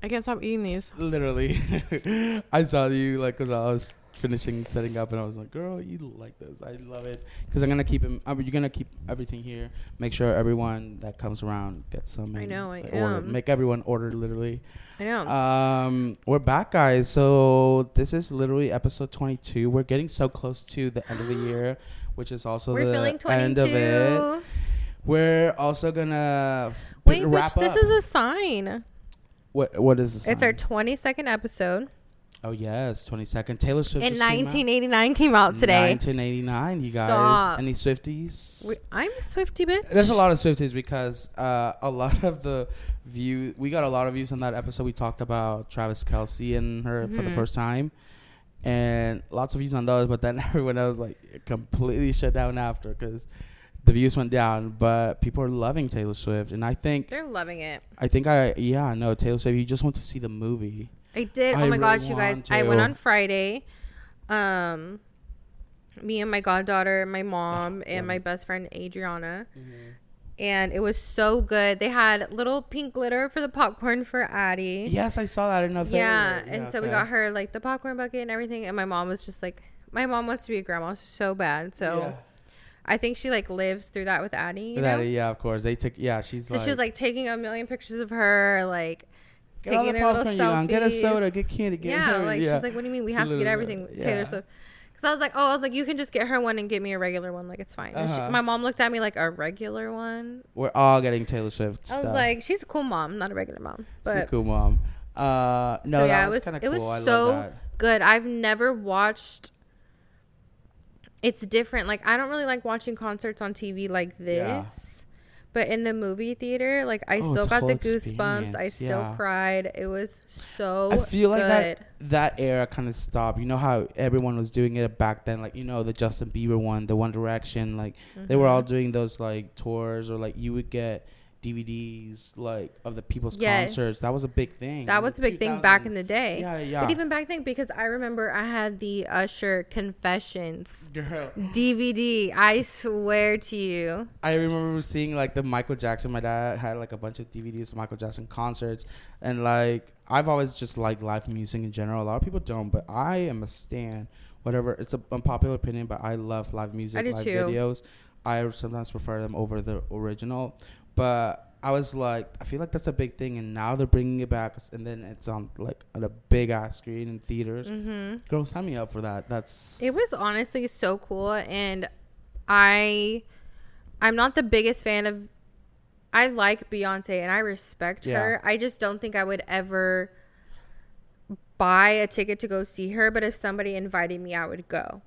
I can't stop eating these. Literally. I saw you, like, because I was finishing setting up, and I was like, girl, you like this. I love it. Because I'm going to keep him. You're going to keep everything here. Make sure everyone that comes around gets some. I know, I order. am. Make everyone order, literally. I know. We're back, guys. So this is literally episode 22. We're getting so close to the end of the year, which is also We're the feeling end of 22. it. We're also going to Wait, this is a sign. What is the sign? It's our 22nd episode. Oh, yes, 22nd. Taylor Swift In just 1989 came out today. 1989, you guys. Stop. Any Swifties? I'm a Swiftie, bitch. There's a lot of Swifties because a lot of the we got a lot of views on that episode. We talked about Travis Kelce and her for the first time. And lots of views on those, but then everyone else like completely shut down after because the views went down. But people are loving Taylor Swift, and I think They're loving it. No, Taylor Swift. You just want to see the movie. I did. Oh my gosh, you guys. I went on Friday. Me and my goddaughter, my mom, and my best friend Adriana. And it was so good. They had little pink glitter for the popcorn for Addie. Yes, I saw that in a Yeah, so we got her like the popcorn bucket and everything. And my mom was just like, my mom wants to be a grandma so bad. So I think she like lives through that with Addie. Addie, yeah, of course. They took, she's so she was like taking a million pictures of her, like taking their little selfies. Get a soda, get candy, get her. She's like, what do you mean? We have to get everything Taylor Swift. Because I was like, you can just get her one and get me a regular one. Like, it's fine. My mom looked at me like, a regular one? We're all getting Taylor Swift stuff. I was like, she's a cool mom, not a regular mom. But, she's a cool mom. That was kind of cool. It was so good. I've never watched... It's different. Like, I don't really like watching concerts on TV like this. But in the movie theater, like, I still got the goosebumps. I still cried. It was so good. I feel like that era kind of stopped. You know how everyone was doing it back then? Like, you know, the Justin Bieber one, the One Direction. Like, they were all doing those, like, tours. Or, like, you would get DVDs, like, of the people's concerts. That was a big thing. That was a big thing back in the day. Yeah. But even back then, because I remember I had the Usher Confessions DVD. I swear to you. I remember seeing, like, the Michael Jackson. My dad had, like, a bunch of DVDs of Michael Jackson concerts. And, like, I've always just liked live music in general. A lot of people don't, but I am a stan. Whatever. It's an unpopular opinion, but I love live music, live videos. I sometimes prefer them over the original. But I was like, I feel like that's a big thing, and now they're bringing it back, and then it's on like on a big ass screen in theaters. Girl, sign me up for that. It was honestly so cool, and I'm not the biggest fan of. I like Beyonce and I respect her. I just don't think I would ever buy a ticket to go see her. But if somebody invited me, I would go.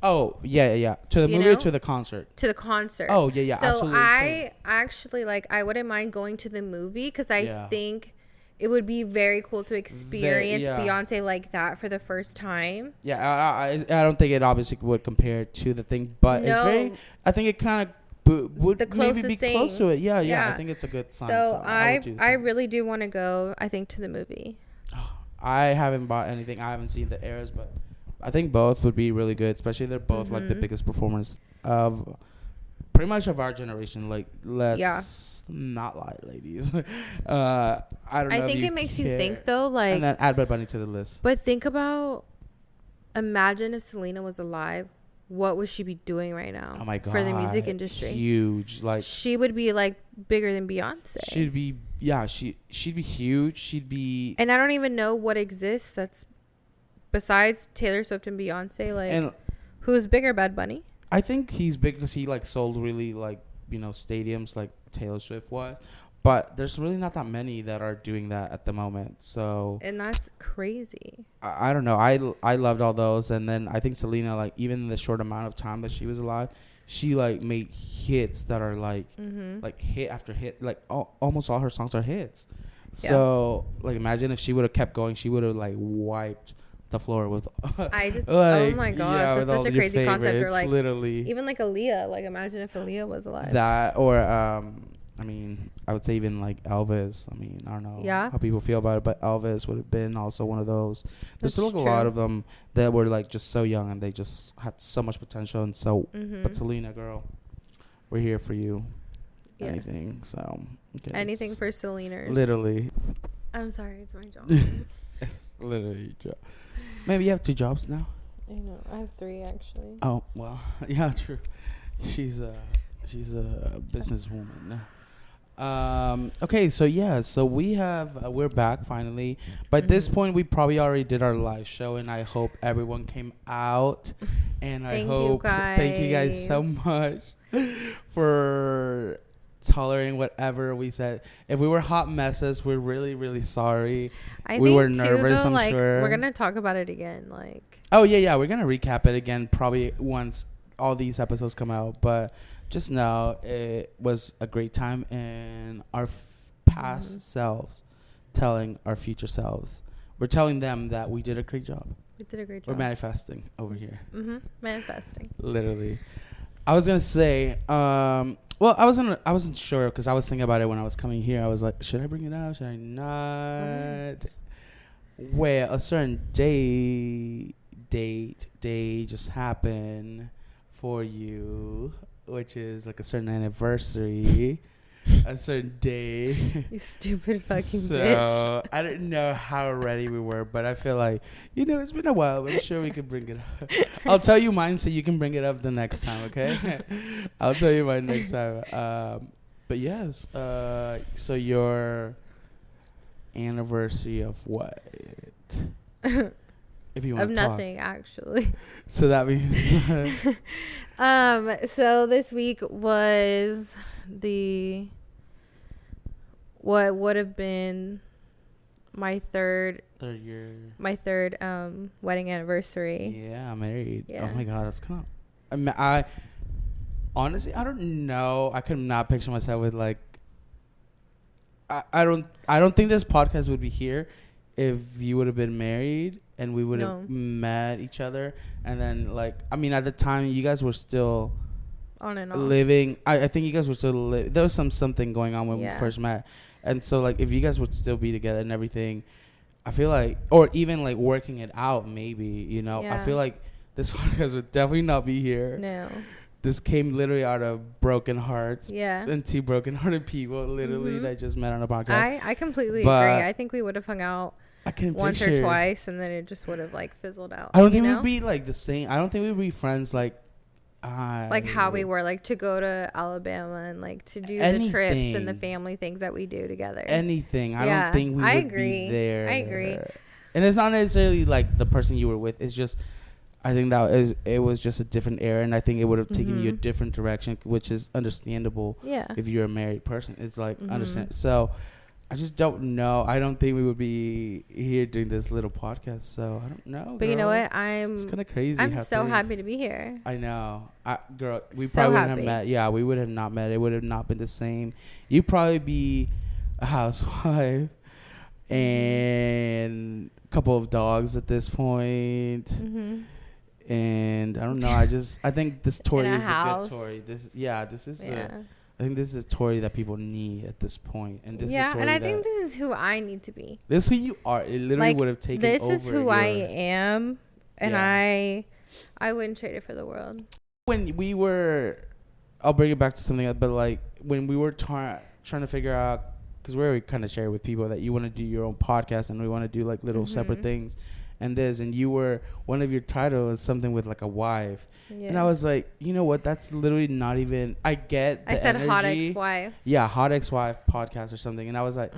Oh, yeah. To the movie or to the concert? To the concert. Oh, yeah, so absolutely. I actually, like, I wouldn't mind going to the movie because I think it would be very cool to experience Beyonce like that for the first time. Yeah, I don't think it obviously would compare to the thing, but it's very, I think it kind of would maybe be close to it. Yeah, I think it's a good sign. So I really do want to go, I think, to the movie. I haven't bought anything. I haven't seen the Eras, but I think both would be really good, especially they're both like the biggest performers of pretty much of our generation. Like, let's not lie, ladies. I don't know. I think it makes you think though, like, and then add Bad Bunny to the list. But think about, imagine if Selena was alive, what would she be doing right now? Oh my God, for the music industry, huge. Like, she would be like bigger than Beyonce. She'd be she'd be huge. She'd be, and I don't even know what exists that's besides Taylor Swift and Beyonce, like, and who's bigger, Bad Bunny? I think he's big because he like sold really like, you know, stadiums like Taylor Swift was, but there's really not that many that are doing that at the moment. So, and that's crazy. I don't know. I loved all those, and then I think Selena, like, even in the short amount of time that she was alive, she like made hits that are like like hit after hit. Like almost all her songs are hits. So like, imagine if she would have kept going, she would have like wiped the floor with I just like, oh my gosh, that's such a crazy concept. Or like, literally, even like Aaliyah, like, imagine if Aaliyah was alive. That, or I mean, I would say even like Elvis. I mean, I don't know how people feel about it, but Elvis would have been also one of those. There's still like a lot of them that were like just so young and they just had so much potential. And so, but Selena, girl, we're here for you. Anything. So anything for Selena. Literally. I'm sorry, it's my job. It's literally your job. Maybe you have 2 jobs now. I know. I have 3 actually. Oh well, yeah, true. She's a businesswoman. Okay, so yeah, so we're back finally. By this point, we probably already did our live show, and I hope everyone came out. And thank you guys so much for tolerating whatever we said. If we were hot messes, we're really, really sorry. We were nervous. I'm sure we're gonna talk about it again. Oh yeah, we're gonna recap it again probably once all these episodes come out, but just know it was a great time, and our past selves telling our future selves, we're telling them that we did a great job. We did a great job. We're manifesting over here. Manifesting. Literally. I was gonna say, well, I wasn't sure because I was thinking about it when I was coming here. I was like, should I bring it up? Should I not? Well, a certain day just happened for you, which is like a certain anniversary, a certain day. You stupid fucking so, bitch. I don't know how ready we were, but I feel like, it's been a while. I'm sure we could bring it up. I'll tell you mine so you can bring it up the next time, okay? I'll tell you mine next time. But yes, so your anniversary of what? If you want of to talk. nothing, actually. So that means so this week was what would have been my third wedding anniversary. Yeah, I'm married. Yeah. Oh my god, that's kind of I honestly, I don't know. I could not picture myself with like I don't think this podcast would be here if you would have been married and we would have met each other. And then, at the time, you guys were still on and off living. I think you guys were still there was something going on when we first met. And so, if you guys would still be together and everything, I feel like, or even, working it out, maybe, I feel like this podcast would definitely not be here. No. This came literally out of broken hearts. Yeah. And 2 broken-hearted people, literally, that just met on a podcast. I completely agree. I think we would have hung out once or twice, and then it just would have fizzled out. I don't think we'd be the same. I don't think we'd be friends how we were to go to Alabama and to do the trips and the family things that we do together. Anything. I don't think we would be there. I agree. And it's not necessarily the person you were with. It's just I think it was just a different era, and I think it would have taken you a different direction, which is understandable. Yeah. If you're a married person, it's understand. So I just don't know. I don't think we would be here doing this little podcast. So I don't know. But girl. You know what? It's kind of crazy. I'm so happy to be here. I know. Girl, we probably wouldn't have met. Yeah, we would have not met. It would have not been the same. You'd probably be a housewife and a couple of dogs at this point. And I don't know. I think this Tori is a good Tori. I think this is Tori that people need at this point. And this is Tori and I think this is who I need to be. This is who you are. It literally would have taken over. This is who I am, and I wouldn't trade it for the world. When we were, I'll bring it back to something else, but when we were trying to figure out, because we already kind of shared with people that you want to do your own podcast and we want to do little separate things. And you were, one of your titles is something with a wife. Yeah. And I was like, you know what? That's literally not even, I get the energy. Hot ex-wife. Yeah, hot ex-wife podcast or something. And I was like,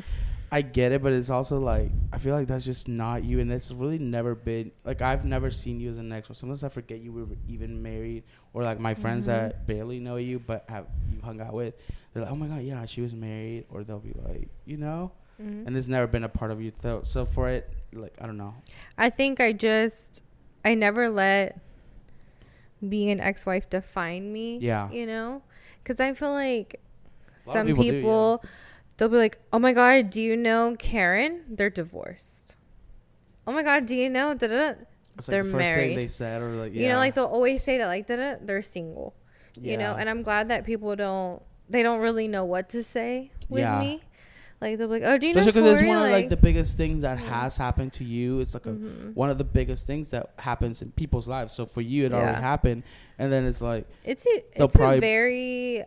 I get it, but it's also I feel like that's just not you. And it's really never been, I've never seen you as an ex. Sometimes I forget you were even married. Or my friends that barely know you but have you hung out with, they're like, oh my God, yeah, she was married. Or they'll be like, and it's never been a part of you. So for it, I don't know. I think I never let being an ex-wife define me. Yeah. Because I feel like some people they'll be like, oh my God, do you know Karen? They're divorced. Oh my God, do you know? Da-da-da. They're the first married. thing they said, or they'll always say that, da-da, they're single. And I'm glad that people don't really know what to say with me. They'll be like, oh, do you know Tori? Because it's one of the biggest things that has happened to you. It's one of the biggest things that happens in people's lives. So for you, it already happened, and then it's it's a very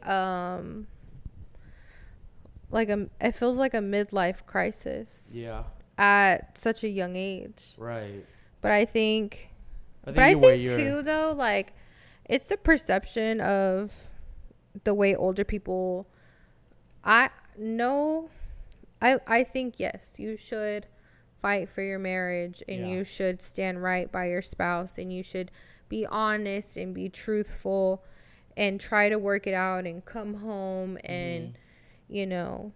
it feels like a midlife crisis. Yeah. At such a young age. Right. But I think too, though, like, it's the perception of the way older people. I think, yes, you should fight for your marriage, and you should stand right by your spouse, and you should be honest and be truthful and try to work it out and come home and, you know,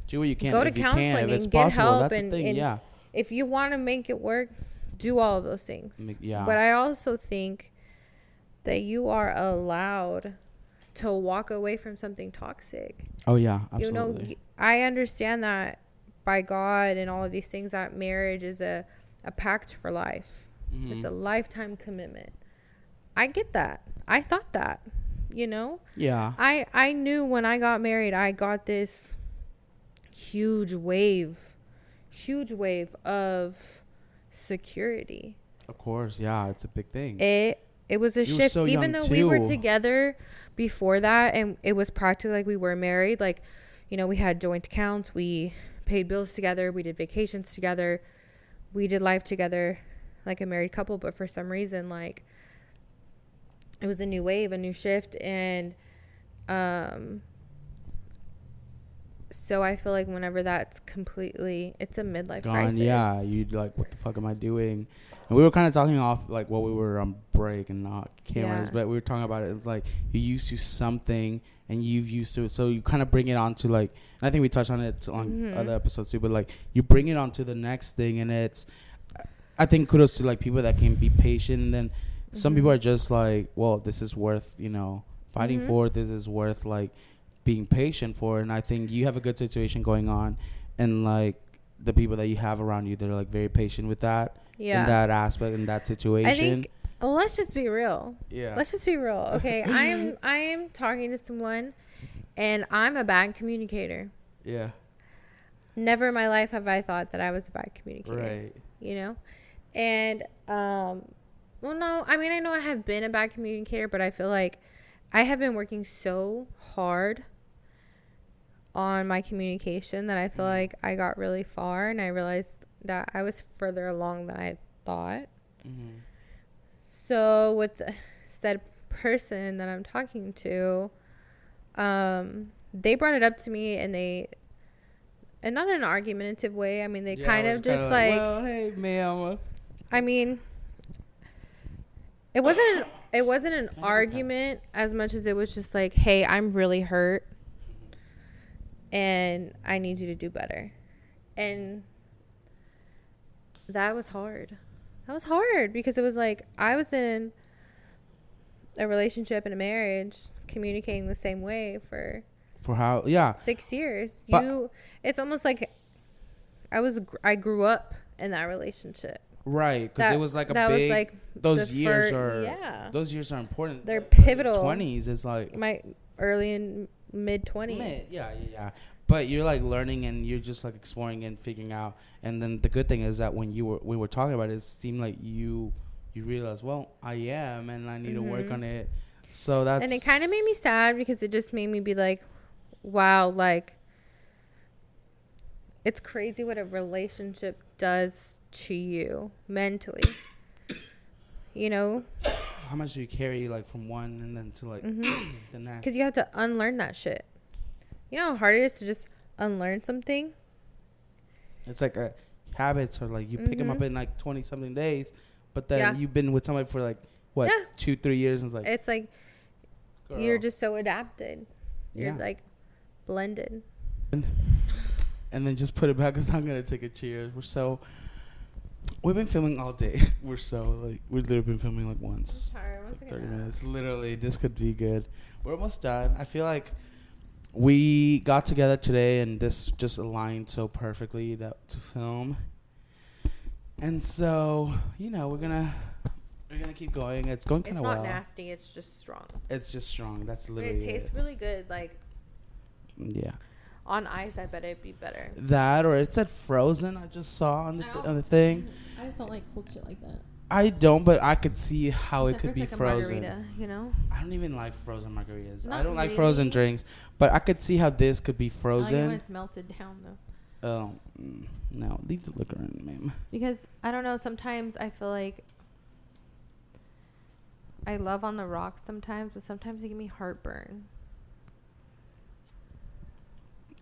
do what you can. Go to counseling and get help. And if you want to make it work, do all of those things. Yeah. But I also think that you are allowed to walk away from something toxic. Oh, yeah, absolutely. You know, I understand that by God and all of these things, that marriage is a pact for life. Mm-hmm. It's a lifetime commitment. I get that. I thought that, you know? Yeah. I knew when I got married, I got this huge wave of security. Of course, yeah, it's a big thing. It was a shift. So even though we were together before that, and it was practically like we were married, like, you know, we had joint accounts, we paid bills together, we did vacations together, we did life together like a married couple. But for some reason, like, it was a new wave, a new shift, and so I feel like whenever that's completely, it's a midlife crisis. Yeah, you'd like, what the fuck am I doing? And we were kind of talking off, like, while we were on break and not cameras, but we were talking about it. It's like you're used to something and you've used to it, so you kind of bring it on to, like, and I think we touched on it on other episodes too, but like you bring it on to the next thing, and it's, I think kudos to like people that can be patient, and then some people are just like, well, this is worth, you know, fighting for. This is worth like being patient for. And I think you have a good situation going on, and like the people that you have around you, they're like very patient with that, in that aspect, in that situation. I think, let's just be real. Yeah, let's just be real. Okay. I am talking to someone, and I'm a bad communicator. Yeah. Never in my life have I thought that I was a bad communicator. Right. You know? And well, no, I mean, I know I have been a bad communicator, but I feel like I have been working so hard on my communication that I feel like I got really far, and I realized that I was further along than I thought. So with the said person that I'm talking to, they brought it up to me, and not in an argumentative way. I mean, they kind of just like, well, hey, ma'am. I mean, it wasn't an argument as much as it was just like, hey, I'm really hurt and I need you to do better. And that was hard. Because it was like, I was in a relationship and a marriage communicating the same way for how 6 years. It's almost like I grew up in that relationship. Right, because it was like those years are important. They're pivotal. 20s is like my early and mid 20s. Yeah. But you're like learning, and you're just like exploring and figuring out. And then the good thing is that when we were talking about it seemed like you realized, well, I am, and I need to work on it. So that's, and it kind of made me sad, because it just made me be like, wow, like, it's crazy what a relationship does to you mentally. You know, how much do you carry, like, from one and then to like the next? Because you have to unlearn that shit. You know how hard it is to just unlearn something? It's like habits are like, you pick them up in like 20 something days, but then you've been with somebody for like 2-3 years, and it's like girl, you're just so adapted. You're like blended. And then just put it back, because I'm gonna take a cheers. We've been filming all day. We've literally been filming like once. I'm tired. Like 30 minutes. Literally, this could be good. We're almost done. I feel like we got together today, and this just aligned so perfectly to film. And so, you know, we're gonna keep going. It's going kind of well. It's not nasty. It's just strong. It's just strong. That's literally it. Tastes really good. Like, yeah. On ice, I bet it'd be better. That, or it said frozen. I just saw on the thing. I just don't like cold shit like that. I don't, but I could see how it could be like frozen. A margarita, you know? I don't even like frozen margaritas. Not I don't like really. frozen drinks, but I could see how this could be frozen. I like it when it's melted down, though. Oh, no. Leave the liquor in, ma'am. Because, I don't know, sometimes I feel like I love on the rocks sometimes, but sometimes they give me heartburn.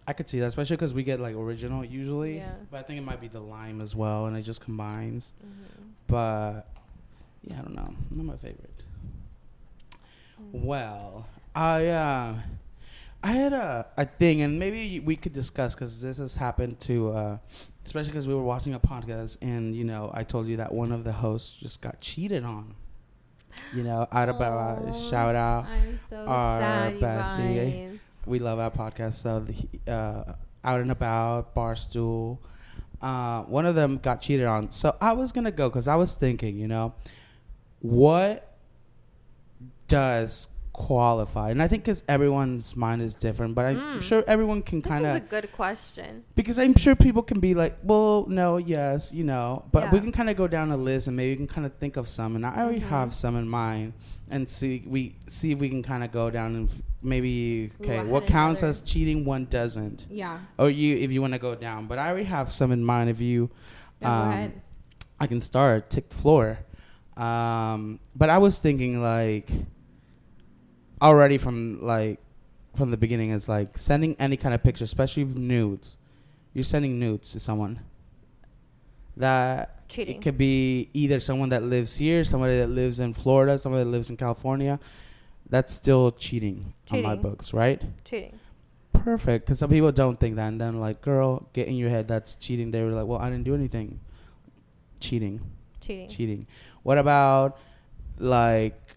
I could see that, especially because we get, like, original usually. Yeah. But I think it might be the lime as well, and it just combines. Mm-hmm. But, yeah, I don't know. Not my favorite. Well, I had a thing, and maybe we could discuss, because this has happened to, especially because we were watching a podcast, and, you know, I told you that one of the hosts just got cheated on. You know, out about shout out. I'm so sad, you guys. We love our podcast. So, Out and About, Barstool. One of them got cheated on. So, I was going to go, because I was thinking, you know, what does qualify? And I think because everyone's mind is different, but I'm sure everyone can kind of. This is a good question. Because I'm sure people can be like, well, no, yes, you know. But Yeah. we can kind of go down a list, and maybe we can kind of think of some. And I already have some in mind, and see if we can kind of go down and maybe, okay, what counts as cheating, one doesn't. Yeah. Or if you want to go down. But I already have some in mind. If you, Go ahead. I can start, take the floor. But I was thinking, like, already from the beginning, it's like sending any kind of picture, especially nudes. You're sending nudes to someone. That Cheating. It could be either someone that lives here, somebody that lives in Florida, somebody that lives in California. That's still cheating on my books, right? Cheating. Perfect, because some people don't think that, and then like, girl, get in your head, that's cheating. They were like, well, I didn't do anything. Cheating. What about, like,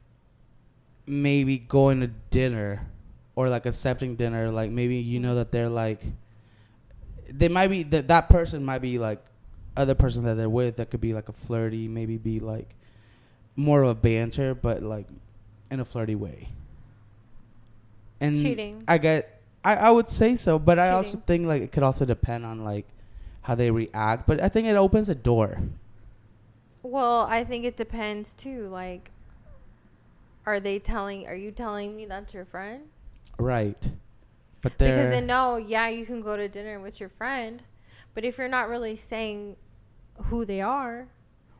maybe going to dinner, or like accepting dinner? Like, maybe you know that they're like, they might be that person might be like other person that they're with, that could be like a flirty, maybe be like more of a banter, but like in a flirty way. And Cheating. I would say so, but Cheating. I also think like it could also depend on like how they react. But I think it opens a door. Well, I think it depends too. Like, are you telling me that's your friend? Right. But Because then you can go to dinner with your friend, but if you're not really saying who they are,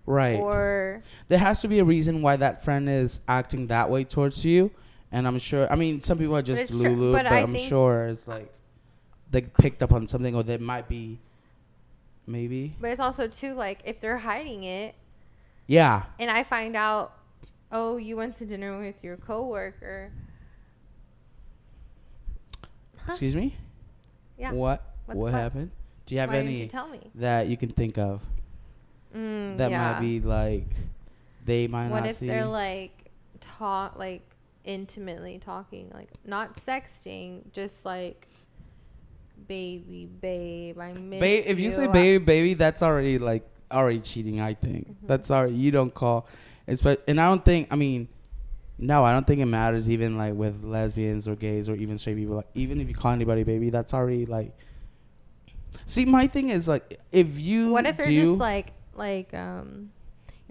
right, or there has to be a reason why that friend is acting that way towards you. And I'm sure, I mean, some people are just Lulu, but I'm sure it's like they picked up on something, or they might be, maybe. But it's also too, like, if they're hiding it, yeah, and I find out, oh, you went to dinner with your coworker. Huh? Excuse me? Yeah. What happened? Do you have any didn't you tell me? that you can think of that might be like they might what not if see? they're like intimately talking, like not sexting, just like baby, babe, I miss you. If you say baby, that's already cheating, I think. Mm-hmm. That's already, you don't call. And I don't think, no, I don't think it matters even like with lesbians or gays or even straight people. Like, even if you call anybody baby, that's already like. See, my thing is like, if you. What if they're just like you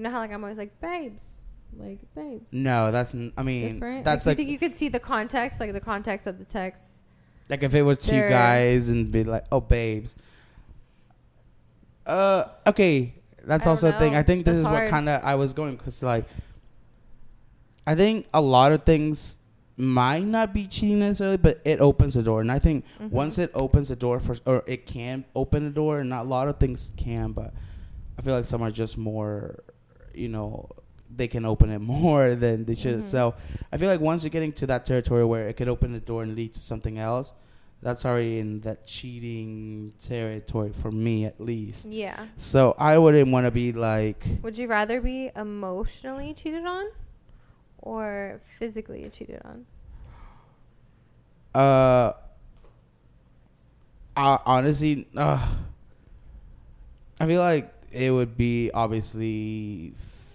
know how like I'm always like babes. Like babes. No, different. That's like, you think you could see the context, like the context of the text. Like if it was two guys and be like, oh, babes. Okay, that's also a thing. I think this is hard. What kind of I was going, because like, I think a lot of things might not be cheating necessarily, but it opens the door, and I think once it opens the door or it can open the door, and not a lot of things can, but I feel like some are just more, they can open it more than they should. So I feel like once you're getting to that territory where it could open the door and lead to something else, that's already in that cheating territory for me, at least. Yeah. So I wouldn't want to be like. Would you rather be emotionally cheated on or physically cheated on? Honestly, I feel like it would be obviously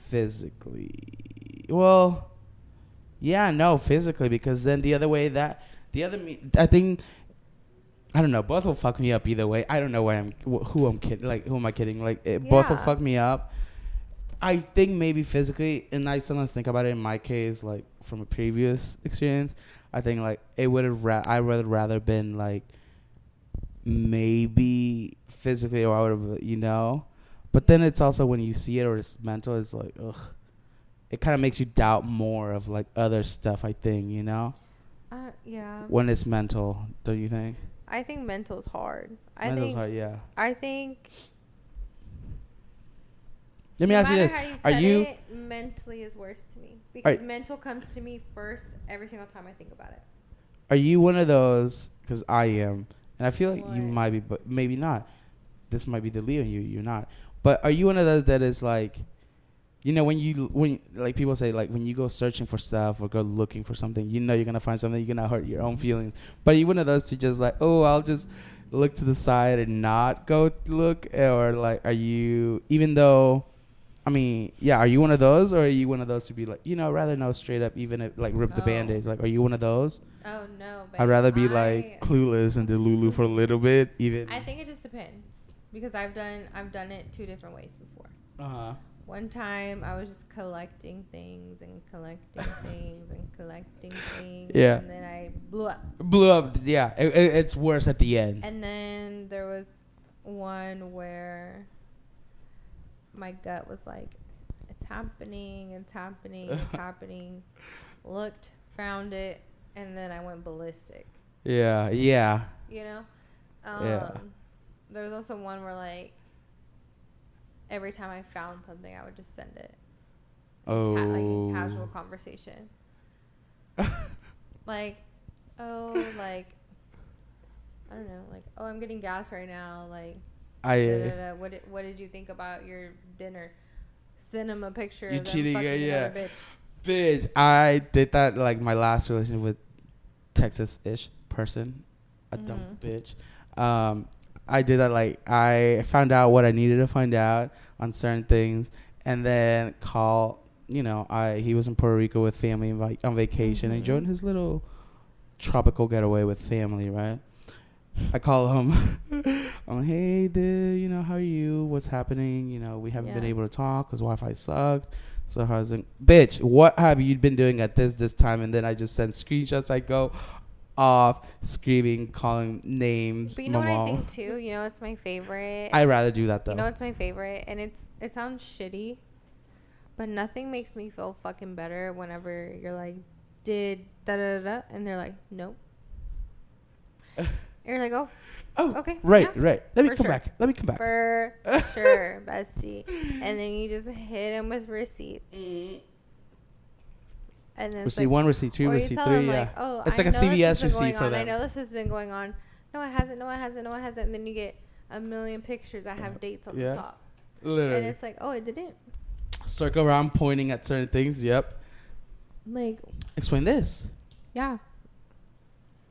physically. Well, yeah, no, physically, because then I think, I don't know, both will fuck me up either way. I don't know who I'm kidding. Like, who am I kidding? Like, both will fuck me up. I think maybe physically, and I sometimes think about it in my case, like from a previous experience. I think like it would have. I would rather been like maybe physically, or I would have, But then it's also when you see it or it's mental, it's like ugh. It kind of makes you doubt more of like other stuff. I think Yeah. When it's mental, don't you think? I think mental's hard. Mental's hard, yeah. I think. Let me ask you this: Are you mentally is worse to me because mental comes to me first every single time I think about it. Are you one of those? Because I am, and I feel like you might be, but maybe not. This might be the Leo in you. You're not. But are you one of those that is like, when like people say like when you go searching for stuff or go looking for something, you're gonna find something, you're gonna hurt your own feelings. But are you one of those to just like, oh, I'll just look to the side and not go look, or like, are you even though? I mean, yeah, are you one of those, or are you one of those to be like, rather know straight up, even if like rip the Band-Aids? Like, are you one of those? Oh no, babe. I'd rather be like clueless and delulu for a little bit, even. I think it just depends because I've done it 2 different ways before. One time I was just collecting things and collecting things and collecting things. Yeah. And then I blew up. Yeah. It's worse at the end. And then there was one where my gut was like, it's happening. Looked, found it, and then I went ballistic. Yeah. Yeah. Yeah. There was also one where like every time I found something, I would just send it. Like in casual conversation. Like, like I don't know, like, I'm getting gas right now. Like, what did you think about your dinner? Send him a picture of them fucking another bitch. I did that like my last relationship with Texas-ish person, a dumb bitch. I did that like I found out what I needed to find out on certain things, and then he was in Puerto Rico with family on vacation, enjoying his little tropical getaway with family, right? I call him. I'm like, hey, dude, how are you? What's happening? We haven't been able to talk because Wi-Fi sucked. So how's it? Bitch, what have you been doing at this time? And then I just send screenshots. I go off screaming, calling names. But you know what I think too? It's my favorite. I'd rather do that though. It's my favorite, and it sounds shitty, but nothing makes me feel fucking better whenever you're like, did da-da-da-da, and they're like, nope. You're like, oh, okay. Right. Let me come back. For sure, bestie. And then you just hit him with receipts. And then receipt 1, receipt 2, receipt 3. Yeah. Like, it's like a CVS receipt for them. I know this has been going on. No, it hasn't. And then you get a million pictures that have dates on the top. Literally. And it's like, oh, it didn't. Circle around pointing at certain things. Yep. Like. Explain this. Yeah.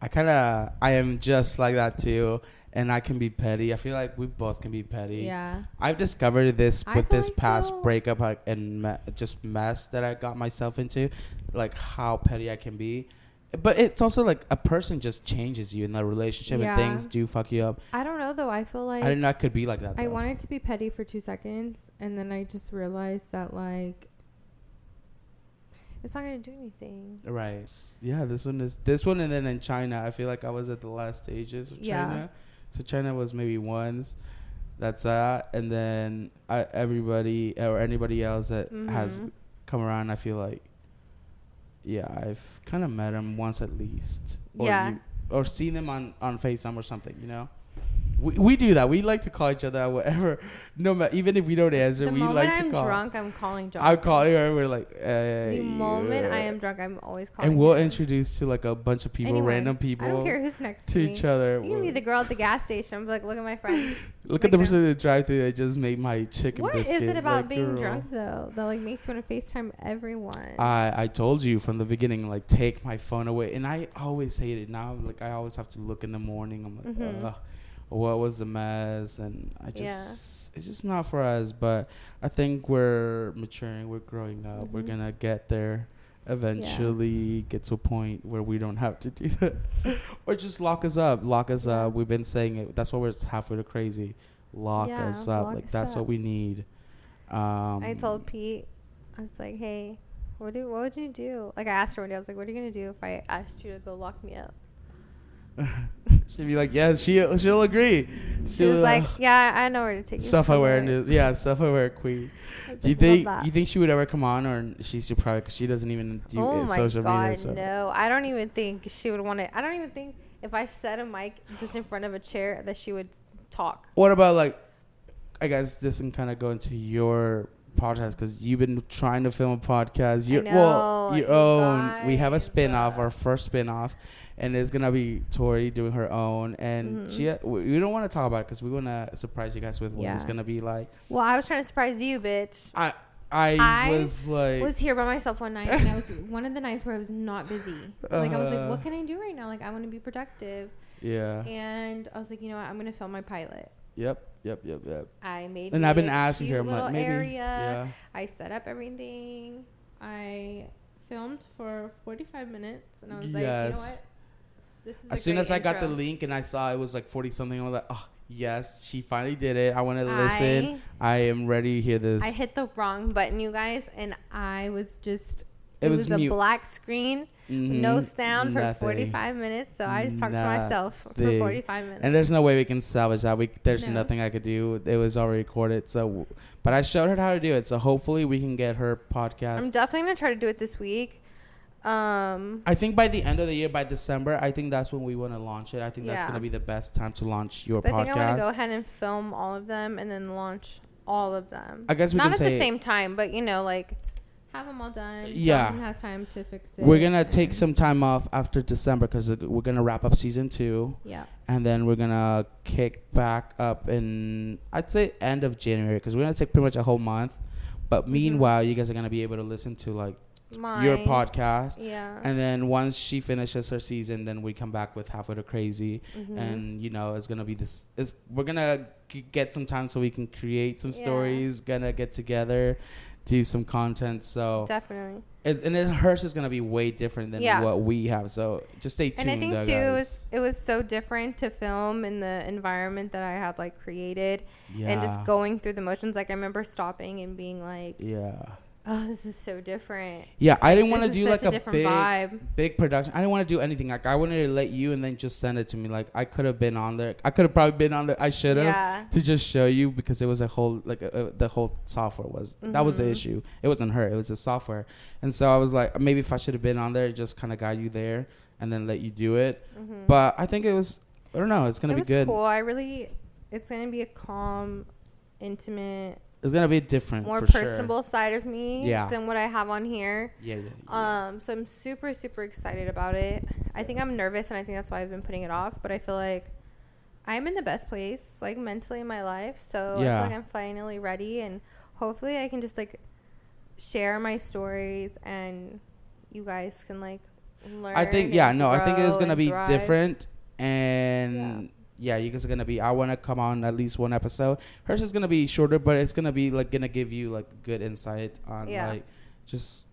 I am just like that too, and I can be petty. I feel like we both can be petty. Yeah. I've discovered this with this like past breakup and just mess that I got myself into, like how petty I can be. But it's also like a person just changes you in the relationship, and things do fuck you up. I don't know though. I feel like I didn't know I could be like that. I wanted to be petty for 2 seconds, and then I just realized that like it's not gonna do anything. Right. Yeah. This one, and then in China, I feel like I was at the last stages of China. So China was maybe once. That's that, and then everybody or anybody else that has come around, I feel like. Yeah, I've kind of met them once at least. Or seen them on FaceTime or something, We do that. We like to call each other whatever. Even if we don't answer, we like to call. The moment I'm drunk, I'm calling John. I'm calling her. We're like, the moment I am drunk, I'm always calling. And we'll introduce to like a bunch of people, random people. I don't care who's next to me. Each other. You can be the girl at the gas station. I'm like, look at my friend. Look at the person in the drive-thru that just made my chicken biscuit. What is it about being drunk though that like makes you want to FaceTime everyone? I told you from the beginning, like take my phone away, and I always hate it now. Like I always have to look in the morning. I'm like, ugh. What was the mess? And it's just not for us. But I think we're maturing, we're growing up, we're gonna get there eventually. Get to a point where we don't have to do that. Or just lock us up. We've been saying it. That's why we're halfway to crazy. Lock us up. Like that's what we need. I told Pete, I was like, hey, what would you do? Like, I asked her one day, I was like, what are you going to do if I asked you to go lock me up? She'd be like, yeah, she'll agree. She was like, yeah, I know where to take you. Self-awareness. Yeah, self-aware queen. Do you think she would ever come on, or she's probably, because she doesn't even do social media? So. No, I don't even think she would want to. I don't even think if I set a mic just in front of a chair that she would talk. What about, like, I guess this can kind of go into your podcast, because you've been trying to film a podcast. Your own. We have a spin-off, our first spin-off. And it's going to be Tori doing her own. And we don't want to talk about it because we want to surprise you guys with what it's going to be like. Well, I was trying to surprise you, bitch. I was here by myself one night. And I was one of the nights where I was not busy. Like, I was like, what can I do right now? Like, I want to be productive. Yeah. And I was like, you know what? I'm going to film my pilot. Yep. I made and I've been asking her, I'm like, maybe. Area. Yeah. I set up everything. I filmed for 45 minutes. And I was like, you know what? As soon as I got the link and I saw it was like 40 something, I was like, oh, yes, she finally did it. I want to listen. I am ready to hear this. I hit the wrong button, you guys, and I was just, it was a black screen, no sound for 45 minutes. So I just talked to myself for 45 minutes. And there's no way we can salvage that. There's nothing I could do. It was already recorded. So, but I showed her how to do it. So hopefully we can get her podcast. I'm definitely going to try to do it this week. I think by the end of the year, by December, I think that's when we want to launch it. I think that's going to be the best time to launch your podcast. I think I want to go ahead and film all of them and then launch all of them. I guess we not can at say the same time, but like have them all done. Yeah, Jonathan has time to fix it. We're gonna take some time off after December because we're gonna wrap up season 2. Yeah, and then we're gonna kick back up in, I'd say, end of January, because we're gonna take pretty much a whole month. But meanwhile, you guys are gonna be able to listen to like your podcast. Yeah. And then once she finishes her season, then we come back with Halfway to Crazy. And it's gonna be this. We're gonna get some time so we can create some stories. Gonna get together, do some content. So definitely. Hers is gonna be way different than what we have. So just stay tuned. And I think too, it was so different to film in the environment that I had like created, and just going through the motions. Like I remember stopping and being like, oh, this is so different. Yeah, I didn't want to do like a big production. I didn't want to do anything. Like I wanted to let you and then just send it to me. Like I could have been on there. I could have probably been on there. I should have to just show you, because it was a whole the whole software was that was the issue. It wasn't her. It was the software. And so I was like, maybe if I should have been on there, just kind of guide you there and then let you do it. But I think it was. I don't know. It's gonna be good. Cool. It's gonna be a calm, intimate. It's gonna be different, more personable side of me than what I have on here. Yeah. So I'm super, super excited about it. I think I'm nervous, and I think that's why I've been putting it off. But I feel like I'm in the best place, like mentally in my life. So I feel like I'm finally ready, and hopefully I can just like share my stories, and you guys can like learn. I think I think it's gonna be different, and. Yeah, you guys are gonna be. I want to come on at least one episode. Hers is gonna be shorter, but it's gonna be like gonna give you like good insight on like just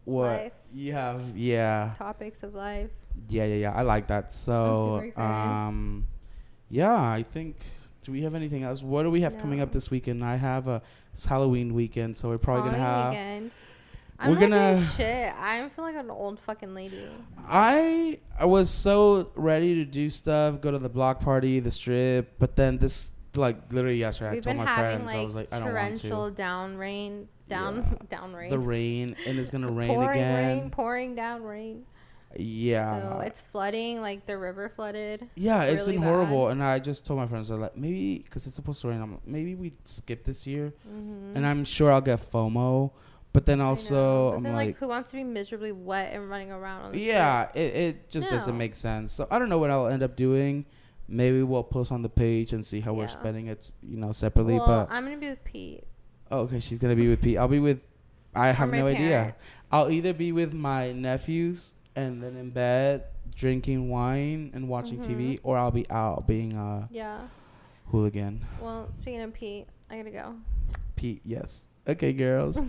what life. You have. Yeah. Topics of life. Yeah. I like that. So, I think. Do we have anything else? What do we have coming up this weekend? I have it's Halloween weekend, so we're probably gonna have. Weekend. I'm not doing shit. I feel like an old fucking lady. I was so ready to do stuff, go to the block party, the strip, but then this, like, literally yesterday, I told my friends, like, I was like, I don't want to. Torrential down rain. The rain, and it's gonna rain again. Pouring down rain. Yeah. So it's flooding, like the river flooded. Yeah, it's really been horrible, and I just told my friends, I was like, maybe, because it's supposed to rain, maybe we skip this year, and I'm sure I'll get FOMO. But then also, I'm like, who wants to be miserably wet and running around on the street? It just doesn't make sense. So I don't know what I'll end up doing. Maybe we'll post on the page and see how we're spending it, separately. Well, but I'm gonna be with Pete. Oh, okay, she's gonna be with Pete. I'll be with. I have no idea. I'll either be with my nephews and then in bed drinking wine and watching TV, or I'll be out being a hooligan. Well, speaking of Pete, I gotta go. Pete, yes. Okay, girls.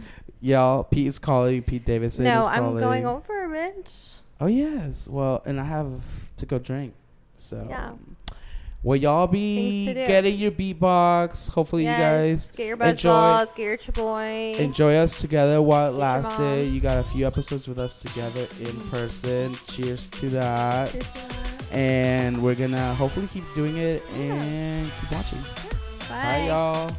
Y'all, Pete is calling. Pete Davidson is calling. I'm going over, bitch. Oh, yes. Well, and I have to go drink. So, Well, y'all be getting your beatbox. Hopefully, you guys get your buzz balls, get your chaboy. Enjoy us together while it lasted. You got a few episodes with us together in person. Cheers to that. And we're gonna hopefully keep doing it and keep watching. Bye y'all.